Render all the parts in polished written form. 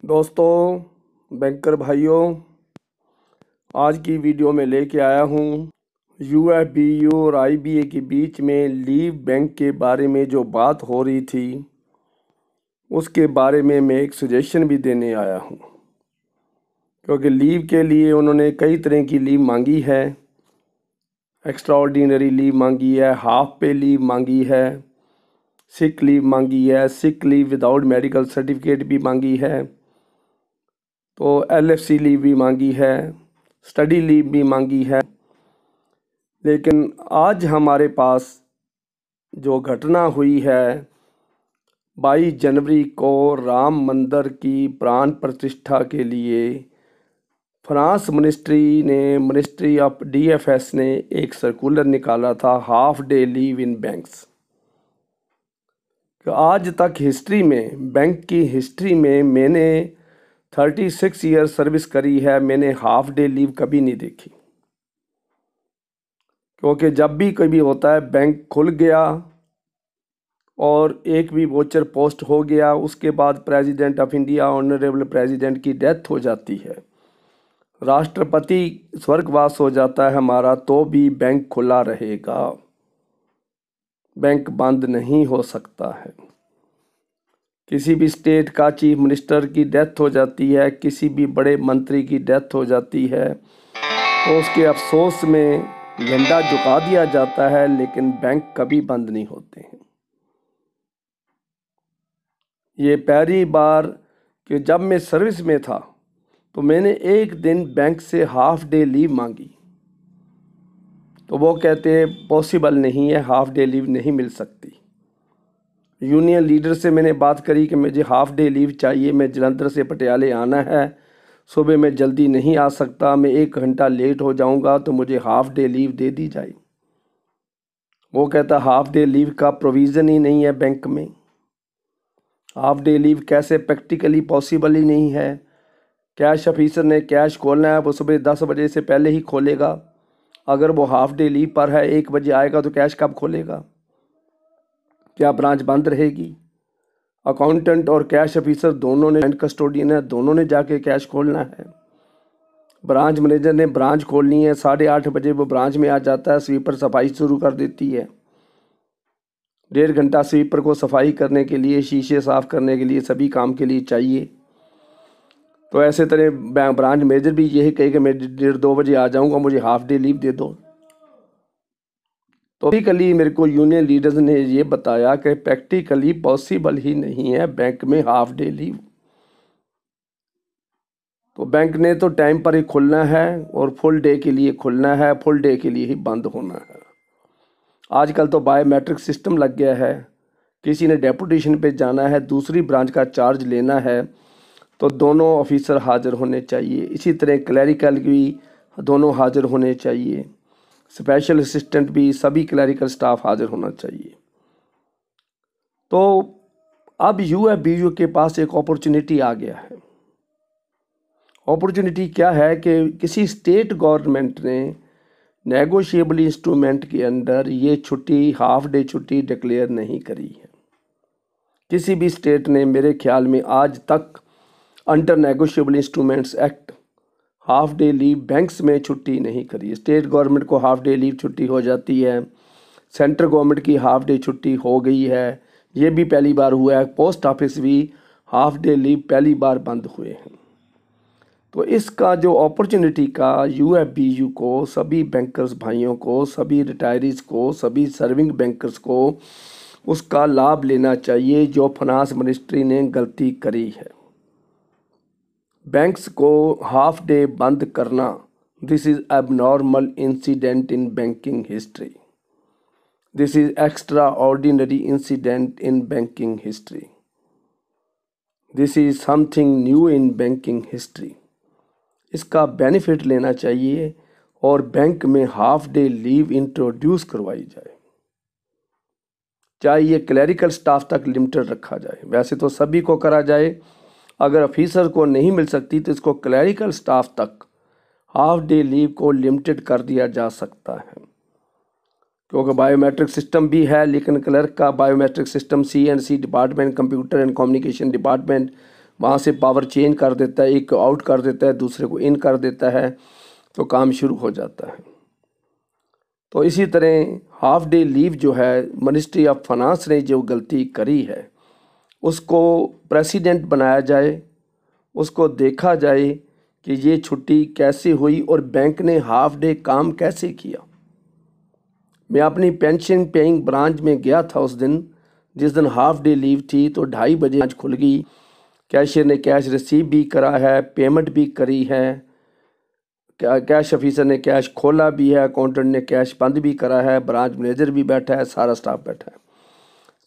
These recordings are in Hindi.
दोस्तों, बैंकर भाइयों, आज की वीडियो में लेके आया हूँ यूएफबीयू और आईबीए के बीच में लीव बैंक के बारे में जो बात हो रही थी उसके बारे में मैं एक सजेशन भी देने आया हूँ। क्योंकि लीव के लिए उन्होंने कई तरह की लीव मांगी है। एक्स्ट्रा ऑर्डिनरी लीव मांगी है, हाफ पे लीव मांगी है, सिक लीव मांगी है, sick leave without medical certificate भी मांगी है, तो एलएफसी लीव भी मांगी है, स्टडी लीव भी मांगी है। लेकिन आज हमारे पास जो घटना हुई है 22 जनवरी को राम मंदिर की प्राण प्रतिष्ठा के लिए फ्रांस मिनिस्ट्री ऑफ डीएफएस ने एक सर्कुलर निकाला था, हाफ डे लीव इन बैंक्स। आज तक हिस्ट्री में, बैंक की हिस्ट्री में मैंने 36 ईयर सर्विस करी है, मैंने हाफ डे लीव कभी नहीं देखी। क्योंकि जब भी कभी होता है बैंक खुल गया और एक भी वोचर पोस्ट हो गया, उसके बाद president of India, honourable president की डेथ हो जाती है, राष्ट्रपति स्वर्गवास हो जाता है हमारा, तो भी बैंक खुला रहेगा, बैंक बंद नहीं हो सकता है। किसी भी स्टेट का चीफ मिनिस्टर की डेथ हो जाती है, किसी भी बड़े मंत्री की डेथ हो जाती है, तो उसके अफसोस में झंडा झुका दिया जाता है, लेकिन बैंक कभी बंद नहीं होते हैं। ये पहली बार कि जब मैं सर्विस में था तो मैंने एक दिन बैंक से हाफ डे लीव मांगी, तो वो कहते हैं पॉसिबल नहीं है, हाफ डे लीव नहीं मिल सकती। यूनियन लीडर से मैंने बात करी कि मुझे हाफ डे लीव चाहिए, मैं जलंधर से पटियाले आना है, सुबह मैं जल्दी नहीं आ सकता, मैं 1 घंटा लेट हो जाऊंगा, तो मुझे हाफ डे लीव दे दी जाए। वो कहता हाफ डे लीव का प्रोविज़न ही नहीं है बैंक में, हाफ डे लीव कैसे, प्रैक्टिकली पॉसिबल ही नहीं है। कैश ऑफिसर ने कैश खोलना है, वो सुबह 10 बजे से पहले ही खोलेगा। अगर वो हाफ डे लीव पर है, 1 बजे आएगा, तो कैश कब खोलेगा? क्या ब्रांच बंद रहेगी? अकाउंटेंट और कैश ऑफिसर दोनों ने, कस्टोडियन है, दोनों ने जाके कैश खोलना है। ब्रांच मैनेजर ने ब्रांच खोलनी है, 8:30 बजे वो ब्रांच में आ जाता है, स्वीपर सफाई शुरू कर देती है। 1.5 घंटा स्वीपर को सफाई करने के लिए, शीशे साफ करने के लिए, सभी काम के लिए चाहिए। तो ऐसे तरह ब्रांच मैनेजर भी यही कहे कि मैं 1:30-2 बजे आ जाऊंगा, मुझे हाफ डे लीव दे दो। तो प्रैक्टिकली मेरे को यूनियन लीडर्स ने ये बताया कि प्रैक्टिकली पॉसिबल ही नहीं है बैंक में हाफ डे लीव। तो बैंक ने तो टाइम पर ही खुलना है और फुल डे के लिए खुलना है, फुल डे के लिए ही बंद होना है। आजकल तो बायोमेट्रिक सिस्टम लग गया है, किसी ने डेपुटेशन पे जाना है, दूसरी ब्रांच का चार्ज लेना है, तो दोनों ऑफिसर हाज़िर होने चाहिए। इसी तरह क्लरिकल भी दोनों हाज़िर होने चाहिए, स्पेशल असिस्टेंट भी, सभी क्लरिकल स्टाफ हाज़िर होना चाहिए। तो अब यूएफबीयू के पास एक अपॉर्चुनिटी आ गया है। अपॉर्चुनिटी क्या है कि किसी स्टेट गवर्नमेंट ने नेगोशिएबल इंस्ट्रूमेंट के अंदर ये छुट्टी, हाफ डे छुट्टी डिक्लेयर नहीं करी है। किसी भी स्टेट ने मेरे ख्याल में आज तक under negotiable instruments act half day leave banks में छुट्टी नहीं करी। स्टेट गवर्नमेंट को हाफ डे लीव छुट्टी हो जाती है, सेंट्रल गवर्नमेंट की हाफ डे छुट्टी हो गई है, ये भी पहली बार हुआ है। पोस्ट ऑफिस भी हाफ डे लीव पहली बार बंद हुए हैं। तो इसका जो अपॉर्चुनिटी का यूएफबीयू को, सभी बैंकर्स भाइयों को, सभी रिटायरीज को, सभी सर्विंग बैंकर्स को उसका लाभ लेना चाहिए जो फाइनेंस मिनिस्ट्री ने गलती करी है। बैंक्स को हाफ डे बंद करना, this is abnormal incident in banking history, this is extra ordinary incident in banking history, this is something new in banking history. इसका बेनिफिट लेना चाहिए और बैंक में हाफ डे लीव इंट्रोड्यूस करवाई जाए, चाहे ये क्लरिकल स्टाफ तक लिमिटेड रखा जाए। वैसे तो सभी को करा जाए, अगर ऑफिसर को नहीं मिल सकती तो इसको क्लरिकल स्टाफ तक हाफ डे लीव को लिमिटेड कर दिया जा सकता है। क्योंकि बायोमेट्रिक सिस्टम भी है, लेकिन क्लर्क का biometric system CNC department, computer and communication department, वहाँ से पावर चेंज कर देता है, एक को आउट कर देता है, दूसरे को इन कर देता है, तो काम शुरू हो जाता है। तो इसी तरह हाफ डे लीव जो है, मिनिस्ट्री ऑफ फाइनेंस ने जो गलती करी है उसको प्रेसिडेंट बनाया जाए, उसको देखा जाए कि ये छुट्टी कैसे हुई और बैंक ने हाफ डे काम कैसे किया। मैं अपनी पेंशन पेइंग ब्रांच में गया था उस दिन, जिस दिन हाफ डे लीव थी, तो 2:30 बजे आज खुल गई। कैशियर ने कैश रिसीव भी करा है, पेमेंट भी करी है, कैश ऑफिसर ने कैश खोला भी है, अकाउंटेंट ने कैश बंद भी करा है, ब्रांच मैनेजर भी बैठा है, सारा स्टाफ बैठा है।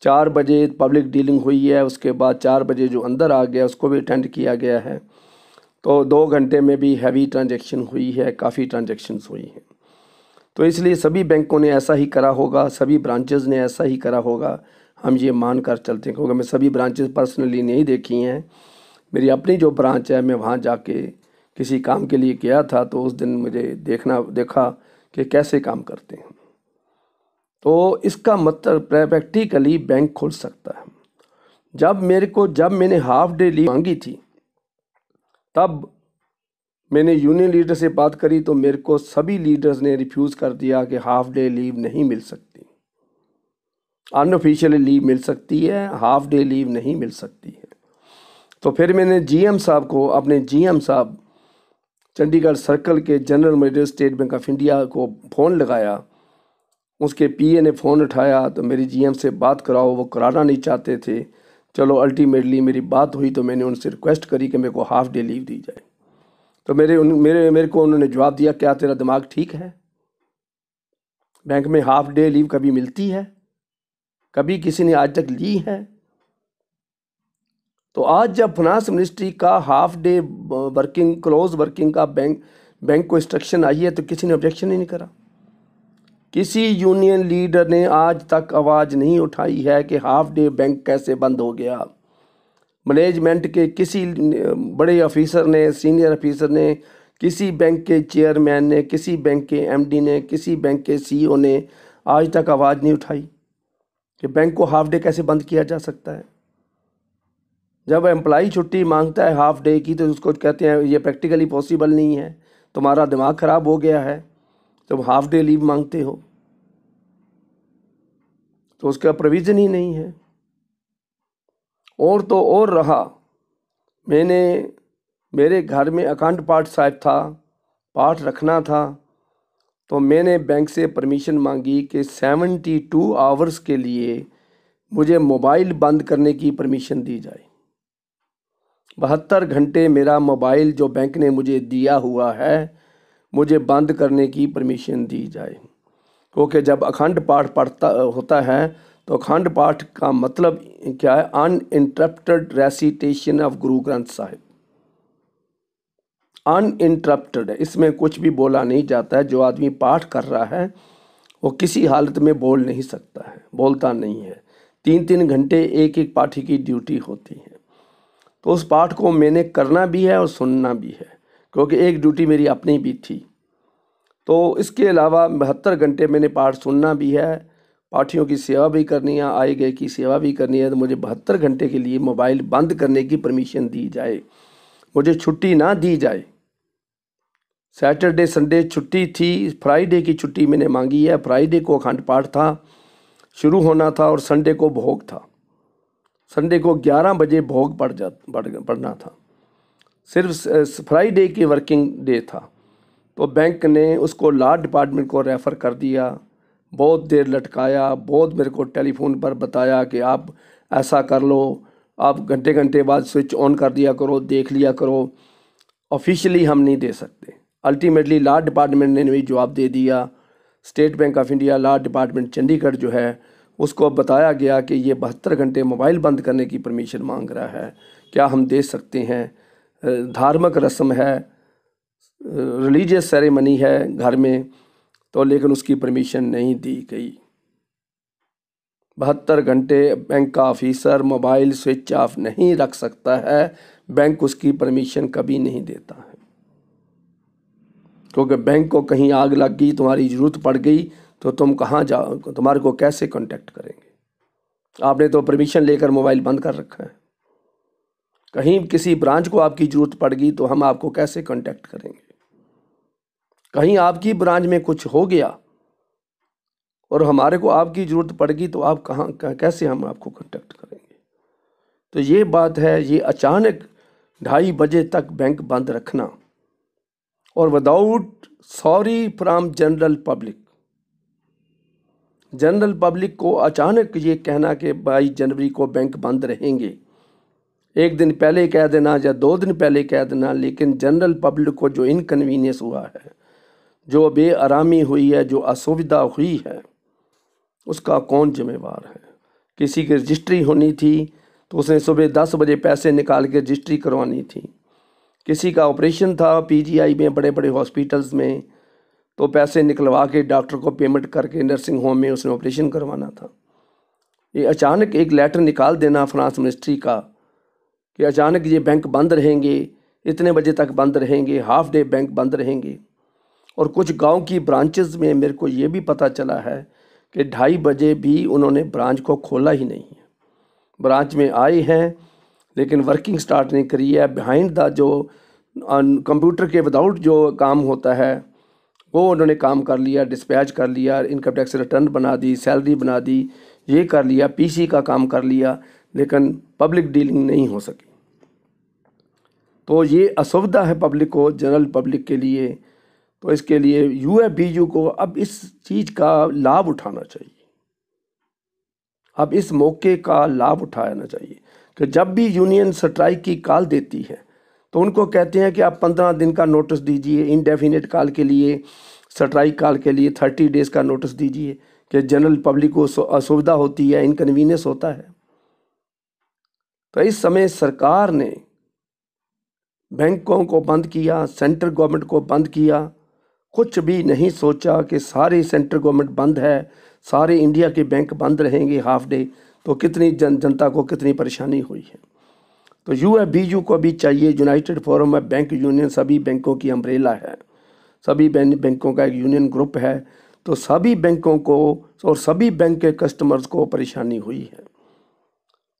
4 बजे पब्लिक डीलिंग हुई है, उसके बाद 4 बजे जो अंदर आ गया उसको भी अटेंड किया गया है। तो 2 घंटे में भी हैवी ट्रांजैक्शन हुई है, काफ़ी ट्रांजैक्शंस हुई हैं। तो इसलिए सभी बैंकों ने ऐसा ही करा होगा, सभी ब्रांचेस ने ऐसा ही करा होगा, हम ये मान कर चलते हैं। क्योंकि मैं सभी ब्रांचेस पर्सनली नहीं देखी हैं, मेरी अपनी जो ब्रांच है, मैं वहाँ जाके किसी काम के लिए गया था, तो उस दिन मुझे देखा कि कैसे काम करते हैं। तो इसका मतलब प्रैक्टिकली बैंक खुल सकता है। जब मैंने हाफ डे लीव मांगी थी, तब मैंने यूनियन लीडर से बात करी, तो मेरे को सभी लीडर्स ने रिफ्यूज़ कर दिया कि हाफ डे लीव नहीं मिल सकती, अनऑफिशियली लीव मिल सकती है, हाफ डे लीव नहीं मिल सकती है। तो फिर मैंने जीएम साहब को, अपने जीएम साहब चंडीगढ़ सर्कल के general manager state bank of India को फ़ोन लगाया। उसके पीए ने फ़ोन उठाया, तो मेरी जीएम से बात कराओ, वो कराना नहीं चाहते थे। चलो अल्टीमेटली मेरी बात हुई, तो मैंने उनसे रिक्वेस्ट करी कि मेरे को हाफ डे लीव दी जाए। तो मेरे को उन्होंने जवाब दिया, क्या तेरा दिमाग ठीक है? बैंक में हाफ डे लीव कभी मिलती है? कभी किसी ने आज तक ली है? तो आज जब फाइनेंस मिनिस्ट्री का half day working, close working का बैंक को इंस्ट्रक्शन आई है, तो किसी ने ऑब्जेक्शन ही नहीं करा। किसी यूनियन लीडर ने आज तक आवाज़ नहीं उठाई है कि हाफ डे बैंक कैसे बंद हो गया। मैनेजमेंट के किसी बड़े ऑफिसर ने, सीनियर ऑफिसर ने, किसी बैंक के चेयरमैन ने, किसी बैंक के एमडी ने, किसी बैंक के सीईओ ने आज तक आवाज़ नहीं उठाई कि बैंक को हाफ डे कैसे बंद किया जा सकता है। जब एम्प्लॉई छुट्टी मांगता है हाफ डे की, तो उसको कहते हैं ये प्रैक्टिकली पॉसिबल नहीं है, तुम्हारा दिमाग ख़राब हो गया है, तुम हाफ डे लीव मांगते हो। तो उसका प्रोविज़न ही नहीं है। और तो और रहा, मेरे घर में अखंड पाठ साहिब था, पाठ रखना था, तो मैंने बैंक से परमिशन मांगी कि 72 आवर्स के लिए मुझे मोबाइल बंद करने की परमिशन दी जाए। 72 घंटे मेरा मोबाइल जो बैंक ने मुझे दिया हुआ है, मुझे बंद करने की परमिशन दी जाए। क्योंकि जब अखंड पाठ होता है, तो अखंड पाठ का मतलब क्या है? Uninterrupted recitation of Guru Granth Sahib. Uninterrupted है, इसमें कुछ भी बोला नहीं जाता है। जो आदमी पाठ कर रहा है वो किसी हालत में बोल नहीं सकता है, बोलता नहीं है। 3-3 घंटे एक एक पाठी की ड्यूटी होती है। तो उस पाठ को मैंने करना भी है और सुनना भी है, क्योंकि एक ड्यूटी मेरी अपनी भी थी। तो इसके अलावा 72 घंटे मैंने पाठ सुनना भी है, पाठियों की सेवा भी करनी है, आए गए की सेवा भी करनी है। तो मुझे 72 घंटे के लिए मोबाइल बंद करने की परमिशन दी जाए, मुझे छुट्टी ना दी जाए। सैटरडे संडे छुट्टी थी, फ्राइडे की छुट्टी मैंने मांगी है। फ्राइडे को अखंड पाठ था, शुरू होना था, और संडे को भोग था। संडे को 11 बजे भोग पड़ना था। सिर्फ फ्राइडे की वर्किंग डे था। तो बैंक ने उसको लॉ डिपार्टमेंट को रेफ़र कर दिया। बहुत देर लटकाया, बहुत मेरे को टेलीफोन पर बताया कि आप ऐसा कर लो, आप घंटे घंटे बाद स्विच ऑन कर दिया करो, देख लिया करो। ऑफिशियली हम नहीं दे सकते। अल्टीमेटली लॉ डिपार्टमेंट ने भी जवाब दे दिया। State bank of India law department Chandigarh जो है, उसको बताया गया कि ये 72 घंटे मोबाइल बंद करने की परमिशन मांग रहा है, क्या हम दे सकते हैं? धार्मिक रस्म है, रिलीजियस सेरेमनी है घर में, तो लेकिन उसकी परमिशन नहीं दी गई। 72 घंटे बैंक का ऑफिसर मोबाइल स्विच ऑफ नहीं रख सकता है, बैंक उसकी परमिशन कभी नहीं देता है। क्योंकि बैंक को कहीं आग लग गई, तुम्हारी ज़रूरत पड़ गई, तो तुम कहाँ जाओ, तुम्हारे को कैसे कांटेक्ट करेंगे? आपने तो परमिशन लेकर मोबाइल बंद कर रखा है। कहीं किसी ब्रांच को आपकी ज़रूरत पड़ गई तो हम आपको कैसे कांटेक्ट करेंगे? कहीं आपकी ब्रांच में कुछ हो गया और हमारे को आपकी ज़रूरत पड़ गई तो आप कैसे हम आपको कांटेक्ट करेंगे? तो ये बात है, ये अचानक 2:30 बजे तक बैंक बंद रखना और without sorry from general public को अचानक ये कहना कि 22 जनवरी को बैंक बंद रहेंगे। एक दिन पहले कह देना या 2 दिन पहले कह देना, लेकिन जनरल पब्लिक को जो इनकन्वीनियंस हुआ है, जो बेआरामी हुई है, जो असुविधा हुई है, उसका कौन जिम्मेवार है? किसी की रजिस्ट्री होनी थी तो उसने सुबह 10 बजे पैसे निकाल के रजिस्ट्री करवानी थी। किसी का ऑपरेशन था पीजीआई में, बड़े बड़े हॉस्पिटल्स में, तो पैसे निकलवा के डॉक्टर को पेमेंट करके नर्सिंग होम में उसने ऑपरेशन करवाना था। ये अचानक एक लेटर निकाल देना फाइनेंस मिनिस्ट्री का कि अचानक ये बैंक बंद रहेंगे, इतने बजे तक बंद रहेंगे, हाफ डे बैंक बंद रहेंगे। और कुछ गांव की ब्रांचेस में मेरे को ये भी पता चला है कि 2:30 बजे भी उन्होंने ब्रांच को खोला ही नहीं है। ब्रांच में आए हैं लेकिन वर्किंग स्टार्ट नहीं करी है। बिहाइंड द जो कंप्यूटर के विदाउट जो काम होता है वो उन्होंने काम कर लिया, डिस्पैच कर लिया, इनकम टैक्स रिटर्न बना दी, सैलरी बना दी, ये कर लिया, पीसी का काम कर लिया, लेकिन पब्लिक डीलिंग नहीं हो सकी। तो ये असुविधा है पब्लिक को, जनरल पब्लिक के लिए। तो इसके लिए यूएफबीयू को अब इस चीज़ का लाभ उठाना चाहिए, अब इस मौके का लाभ उठाना चाहिए कि जब भी यूनियन स्ट्राइक की कॉल देती है तो उनको कहते हैं कि आप 15 दिन का नोटिस दीजिए, इनडेफिनेट कॉल के लिए, स्ट्राइक कॉल के लिए 30 डेज़ का नोटिस दीजिए कि जनरल पब्लिक को असुविधा होती है, इनकन्वीनियंस होता है। तो इस समय सरकार ने बैंकों को बंद किया, सेंट्रल गवर्नमेंट को बंद किया, कुछ भी नहीं सोचा कि सारे सेंट्रल गवर्नमेंट बंद है, सारे इंडिया के बैंक बंद रहेंगे हाफ डे, तो कितनी जनता को कितनी परेशानी हुई है। तो यूएफबीयू को भी चाहिए, United forum of bank union सभी बैंकों की अम्ब्रेला है, सभी बैंकों का एक यूनियन ग्रुप है, तो सभी बैंकों को और सभी बैंक के कस्टमर्स को परेशानी हुई है।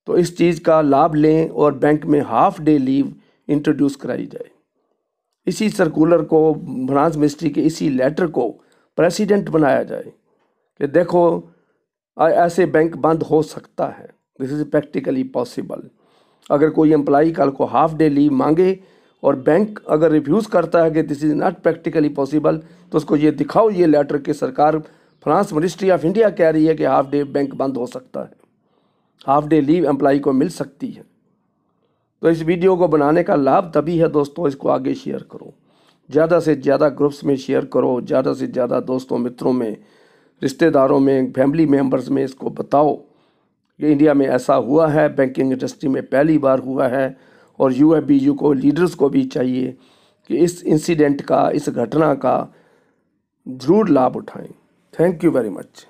तो इस चीज़ का लाभ लें और बैंक में हाफ डे लीव इंट्रोड्यूस कराई जाए। इसी सर्कुलर को, फाइनेंस मिनिस्ट्री के इसी लेटर को प्रेसिडेंट बनाया जाए कि देखो ऐसे बैंक बंद हो सकता है, दिस इज़ प्रैक्टिकली पॉसिबल। अगर कोई एम्प्लॉई कल को हाफ डे लीव मांगे और बैंक अगर रिफ्यूज़ करता है कि this is not practically possible, तो उसको ये दिखाओ ये लेटर कि सरकार, फाइनेंस मिनिस्ट्री ऑफ इंडिया कह रही है कि हाफ डे बैंक बंद हो सकता है, हाफ डे लीव एम्प्लॉई को मिल सकती है। तो इस वीडियो को बनाने का लाभ तभी है दोस्तों, इसको आगे शेयर करो, ज़्यादा से ज़्यादा ग्रुप्स में शेयर करो, ज़्यादा से ज़्यादा दोस्तों, मित्रों में, रिश्तेदारों में, फैमिली मेम्बर्स में इसको बताओ कि इंडिया में ऐसा हुआ है, बैंकिंग इंडस्ट्री में पहली बार हुआ है। और यूएफबीयू को, लीडर्स को भी चाहिए कि इस इंसिडेंट का, इस घटना का ज़रूर लाभ उठाएं। Thank you very much.